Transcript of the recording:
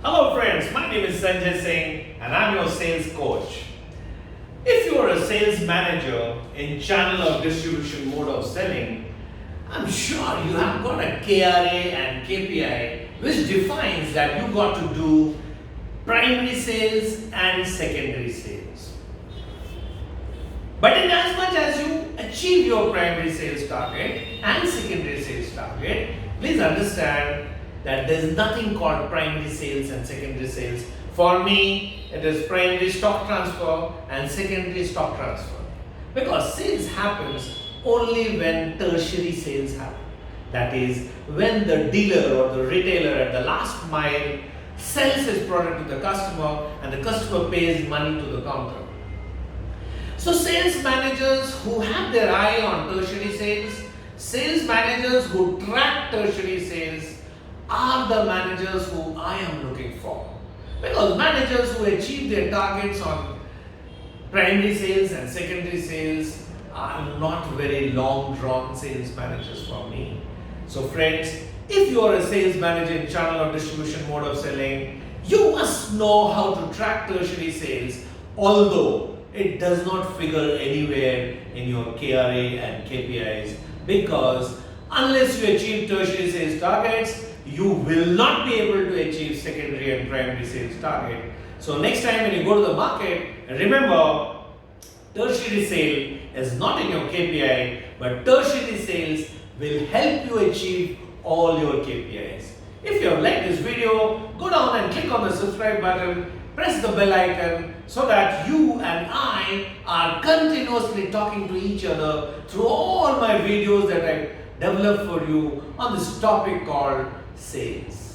Hello friends, my name is Sanjay Singh and I'm your sales coach. If you are a sales manager in channel or distribution mode of selling, I'm sure you have got a KRA and KPI which defines that you got to do primary sales and secondary sales. But in as much as you achieve your primary sales target and secondary sales target, please understand that there is nothing called primary sales and secondary sales. For me, it is primary stock transfer and secondary stock transfer. Because sales happens only when tertiary sales happen. That is, when the dealer or the retailer at the last mile sells his product to the customer and the customer pays money to the counter. So sales managers who have their eye on tertiary sales managers who track tertiary sales are the managers who I am looking for. Because managers who achieve their targets on primary sales and secondary sales are not very long drawn sales managers for me. So friends, if you are a sales manager in channel or distribution mode of selling, you must know how to track tertiary sales, although it does not figure anywhere in your KRA and KPIs, because unless you achieve tertiary sales targets, you will not be able to achieve secondary and primary sales target. So next time when you go to the market, remember, tertiary sale is not in your KPI, but tertiary sales will help you achieve all your KPIs. If you have liked this video, go down and click on the subscribe button, press the bell icon so that you and I are continuously talking to each other through all my videos that I develop for you on this topic called sales.